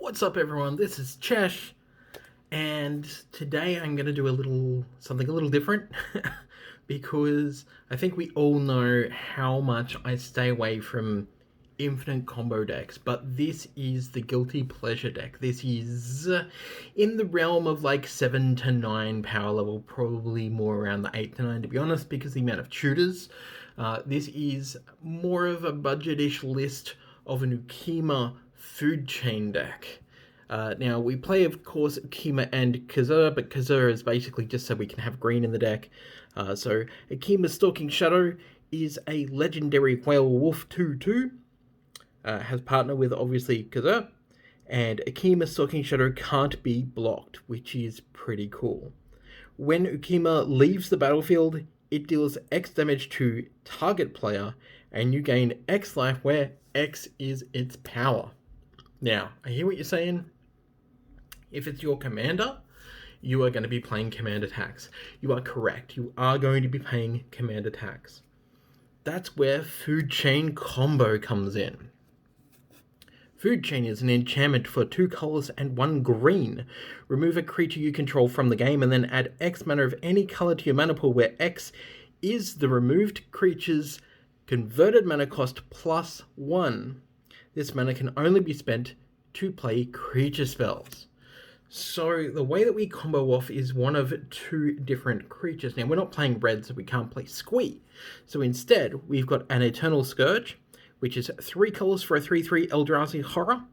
What's up, everyone? This is Chesh, and today I'm going to do something a little different because I think we all know how much I stay away from infinite combo decks, but this is the guilty pleasure deck. This is in the realm of like 7 to 9 power level, probably more around the 8 to 9 to be honest, because the amount of tutors. This is more of a budget-ish list of an Ukkima Foodchain deck. Now, we play, of course, Ukkima and Kazur, but Kazur is basically just so we can have green in the deck. So, Ukkima's Stalking Shadow is a legendary whale wolf 2/2. Has partnered with, obviously, Kazur. And Ukkima's Stalking Shadow can't be blocked, which is pretty cool. When Ukkima leaves the battlefield, it deals X damage to target player, and you gain X life, where X is its power. Now, I hear what you're saying. If it's your commander, you are going to be playing command attacks. You are correct. You are going to be playing command attacks. That's where Foodchain combo comes in. Foodchain is an enchantment for 2 colors and 1 green. Remove a creature you control from the game and then add X mana of any color to your mana pool, where X is the removed creature's converted mana cost plus 1. This mana can only be spent to play creature spells. So the way that we combo off is one of 2 different creatures. Now, we're not playing red, so we can't play Squee. So instead, we've got an Eternal Scourge, which is 3 colors for a 3/3 Eldrazi Horror,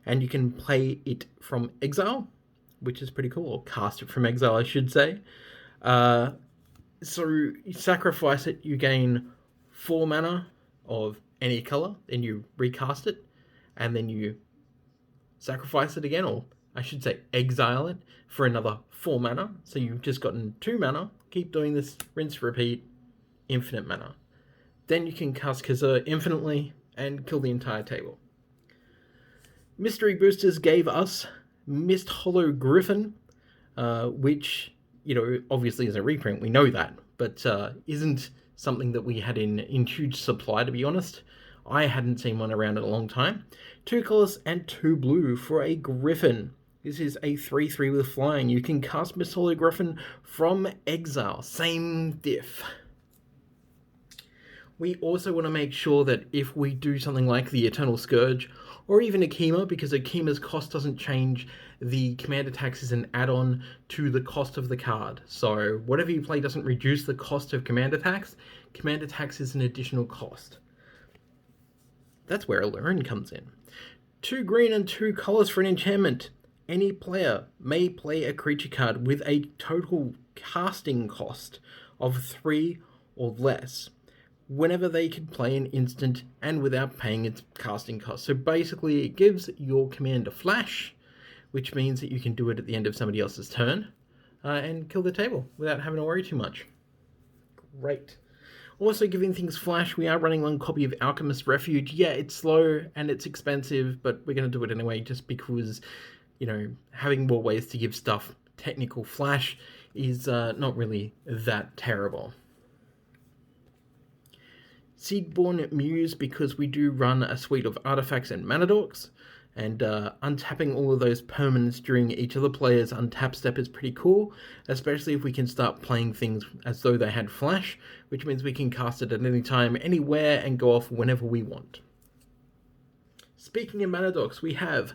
and you can play it from exile, which is pretty cool, or cast it from exile, I should say. So you sacrifice it, you gain 4 mana of any color, then you recast it, and then you sacrifice it again, or I should say exile it for another 4 mana. So you've just gotten 2 mana. Keep doing this, rinse, repeat, infinite mana. Then you can cast Kazur infinitely and kill the entire table. Mystery Boosters gave us Mist Hollow Griffin, which, obviously is a reprint, we know that, but isn't something that we had in huge supply, to be honest. I hadn't seen one around in a long time. 2 colors and 2 blue for a Griffin. This is a 3/3 with flying. You can cast Mist Hollow Griffin from exile. Same diff. We also want to make sure that if we do something like the Eternal Scourge, or even Ukkima, because Ukkima's cost doesn't change, the command attacks is an add-on to the cost of the card. So whatever you play doesn't reduce the cost of command attacks. Command attacks is an additional cost. That's where Alluring comes in. 2 green and 2 colors for an enchantment. Any player may play a creature card with a total casting cost of 3 or less whenever they can play an instant and without paying its casting cost. So basically, it gives your commander flash, which means that you can do it at the end of somebody else's turn and kill the table without having to worry too much. Great. Also giving things flash, we are running 1 copy of Alchemist's Refuge. Yeah, it's slow and it's expensive, but we're going to do it anyway just because, having more ways to give stuff technical flash is not really that terrible. Seedborn Muse, because we do run a suite of artifacts and mana dorks, and untapping all of those permanents during each of the players' untap step is pretty cool, especially if we can start playing things as though they had flash, which means we can cast it at any time, anywhere, and go off whenever we want. Speaking of mana dorks, we have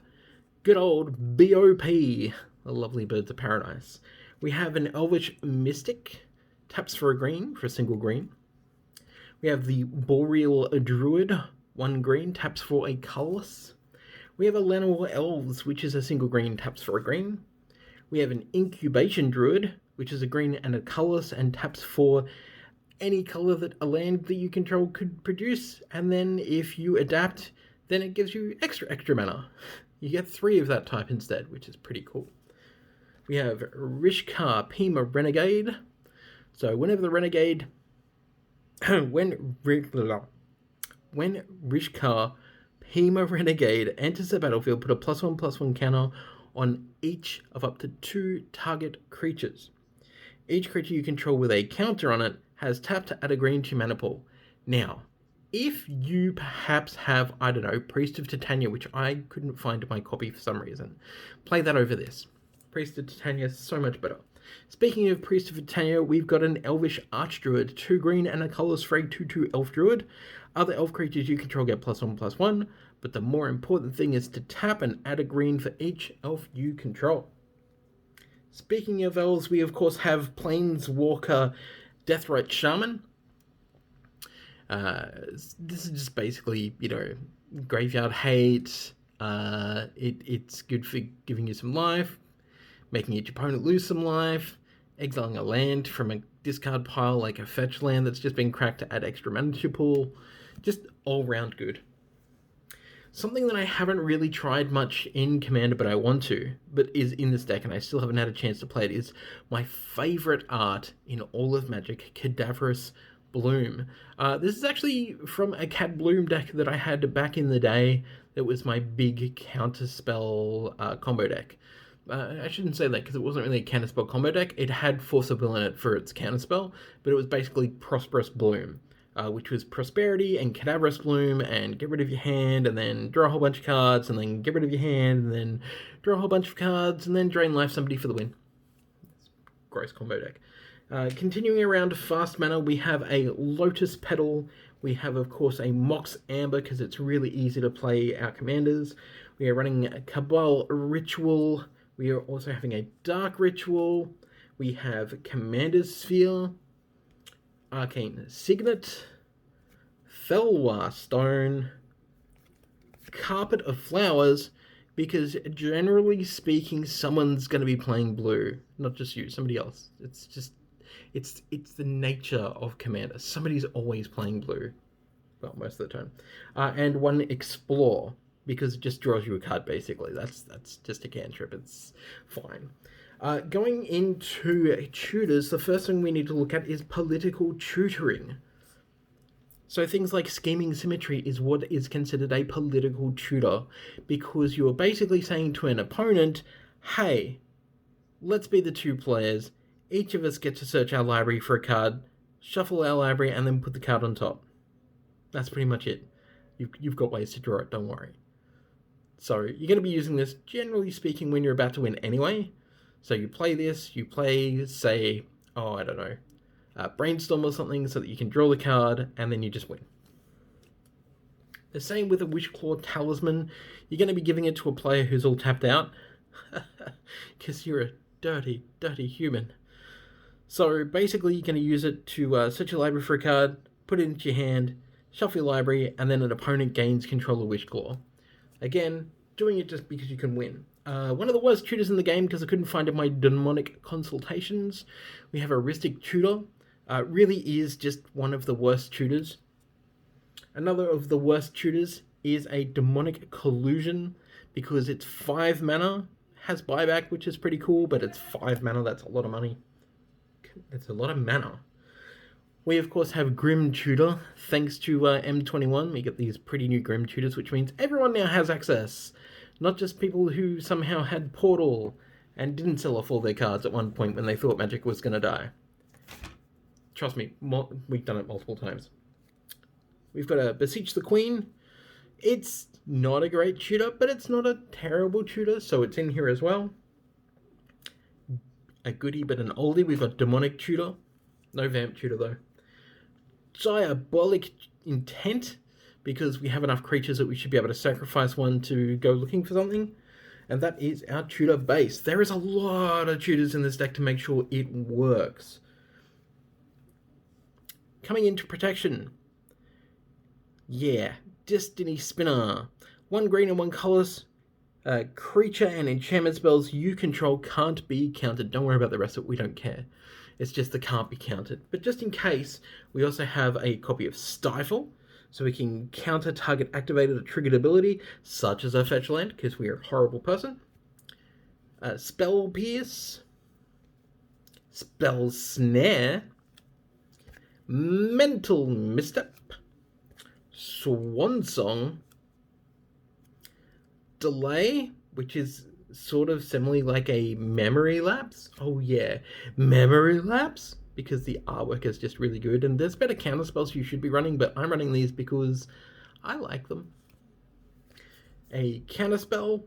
good old BOP, the lovely Birds of Paradise. We have an Elvish Mystic, taps for a green, for a single green. We have the Boreal Druid, 1 green, taps for a colorless. We have a Llanowar Elves, which is a single green, taps for a green. We have an Incubation Druid, which is a green and a colorless, and taps for any color that a land that you control could produce. And then if you adapt, then it gives you extra mana. You get 3 of that type instead, which is pretty cool. We have Rishkar Pima Renegade. So whenever the Renegade... when Rishkar Pima Renegade enters the battlefield, put a +1/+1 counter on each of up to 2 target creatures. Each creature you control with a counter on it has tapped to add a green to mana pool. Now, If you perhaps have, I don't know, Priest of Titania, which I couldn't find in my copy for some reason, play that over this. Priest of Titania is so much better. Speaking of Priest of Titania, we've got an Elvish Archdruid, 2 green and a colourless free 2/2 elf druid. Other elf creatures you control get +1/+1, but the more important thing is to tap and add a green for each elf you control. Speaking of elves, we of course have Planeswalker Deathrite Shaman. This is just basically, graveyard hate. It's good for giving you some life, making each opponent lose some life, exiling a land from a discard pile like a fetch land that's just been cracked to add extra mana to your pool. Just all round good. Something that I haven't really tried much in Commander, but I want to, but is in this deck and I still haven't had a chance to play it, is my favourite art in all of Magic, Cadaverous Bloom. This is actually from a Cad Bloom deck that I had back in the day. That was my big counterspell combo deck. I shouldn't say that because it wasn't really a counterspell combo deck. It had Force of Will in it for its counterspell, but it was basically Prosperous Bloom, which was Prosperity and Cadaverous Bloom and get rid of your hand and then draw a whole bunch of cards and then get rid of your hand and then draw a whole bunch of cards and then drain life somebody for the win. Gross combo deck. Continuing around fast mana, we have a Lotus Petal. We have, of course, a Mox Amber because it's really easy to play our commanders. We are running a Cabal Ritual. We are also having a Dark Ritual. We have Commander's Sphere, Arcane Signet, Felwar Stone, Carpet of Flowers, because generally speaking, someone's going to be playing blue. Not just you, somebody else. It's the nature of Commander. Somebody's always playing blue. Well, most of the time. And one Explore, because it just draws you a card, basically. That's just a cantrip. It's fine. Going into tutors, the first thing we need to look at is political tutoring. So things like Scheming Symmetry is what is considered a political tutor, because you're basically saying to an opponent, hey, let's be the two players. Each of us get to search our library for a card, shuffle our library, and then put the card on top. That's pretty much it. You've got ways to draw it, don't worry. So you're going to be using this, generally speaking, when you're about to win anyway. So you play this, you play, say, Brainstorm or something, so that you can draw the card, and then you just win. The same with a Wishclaw Talisman. You're going to be giving it to a player who's all tapped out, because you're a dirty, dirty human. So basically, you're going to use it to search your library for a card, put it into your hand, shuffle your library, and then an opponent gains control of Wishclaw. Again, doing it just because you can win. One of the worst tutors in the game, because I couldn't find it in my demonic consultations, we have a Ristic Tutor. Really is just one of the worst tutors. Another of the worst tutors is a Demonic Collusion, because it's 5 mana, has buyback, which is pretty cool, but it's 5 mana, that's a lot of money. It's a lot of mana. We, of course, have Grim Tutor. Thanks to M21, we get these pretty new Grim Tutors, which means everyone now has access. Not just people who somehow had Portal and didn't sell off all their cards at one point when they thought Magic was going to die. Trust me, we've done it multiple times. We've got a Beseech the Queen. It's not a great tutor, but it's not a terrible tutor, so it's in here as well. A goodie, but an oldie. We've got Demonic Tutor. No Vamp Tutor, though. Diabolic Intent, because we have enough creatures that we should be able to sacrifice one to go looking for something. And that is our tutor base. There is a lot of tutors in this deck to make sure it works. Coming into protection. Yeah, Destiny Spinner. 1 green and 1 colorless. Creature and enchantment spells you control can't be countered. Don't worry about the rest of it, we don't care. It's just the can't be countered. But just in case, we also have a copy of Stifle, so we can counter target activated or triggered ability, such as a fetch land, because we are a horrible person. Spell Pierce, Spell Snare, Mental Misstep, Swan Song, Delay, which is sort of similarly like a Memory Lapse. Oh yeah, Memory Lapse, because the artwork is just really good. And there's better counter spells you should be running, but I'm running these because I like them. A counterspell,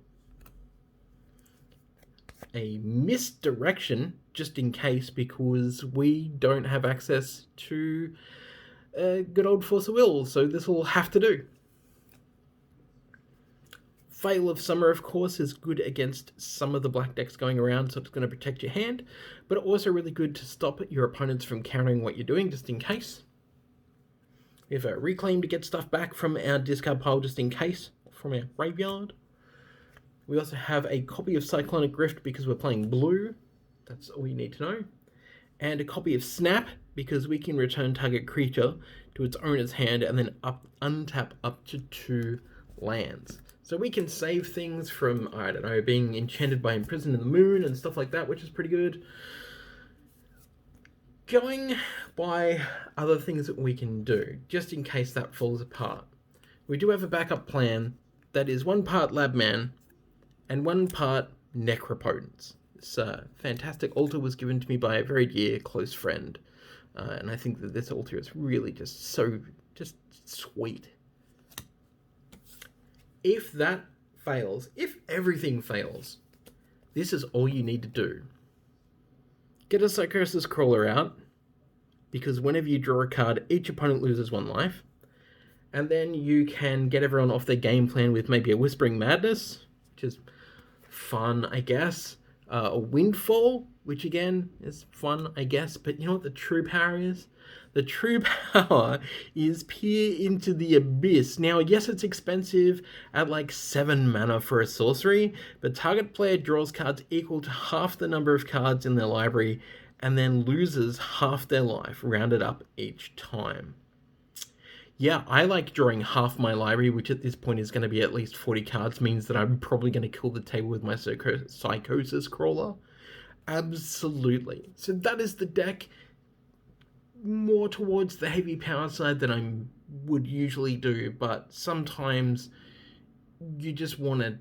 a misdirection, just in case, because we don't have access to good old Force of Will, so this will have to do. Veil of Summer, of course, is good against some of the black decks going around, so it's going to protect your hand, but also really good to stop your opponents from countering what you're doing, just in case. We have a Reclaim to get stuff back from our discard pile, just in case, from our graveyard. We also have a copy of Cyclonic Rift because we're playing blue. That's all you need to know. And a copy of Snap because we can return target creature to its owner's hand and then untap up to 2 lands. So we can save things from, I don't know, being enchanted by Imprisoned in the Moon and stuff like that, which is pretty good. Going by other things that we can do, just in case that falls apart. We do have a backup plan that is 1 part Labman and 1 part Necropotence. This fantastic altar was given to me by a very dear close friend, and I think that this altar is really just sweet. If that fails, if everything fails, this is all you need to do. Get a Psychosis Crawler out, because whenever you draw a card, each opponent loses 1 life, and then you can get everyone off their game plan with maybe a Whispering Madness, which is fun, I guess. A Windfall, which again is fun, I guess. But you know what the true power is? The true power is Peer into the Abyss. Now, yes, it's expensive at like 7 mana for a sorcery, but target player draws cards equal to half the number of cards in their library and then loses half their life, rounded up each time. Yeah, I like drawing half my library, which at this point is going to be at least 40 cards, means that I'm probably going to kill the table with my Psychosis Crawler. Absolutely. So that is the deck, more towards the heavy power side than I would usually do, but sometimes you just want to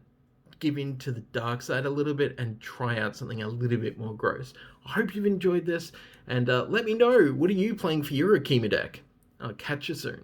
give in to the dark side a little bit and try out something a little bit more gross. I hope you've enjoyed this, and let me know, what are you playing for your Ukkima deck? I'll catch you soon.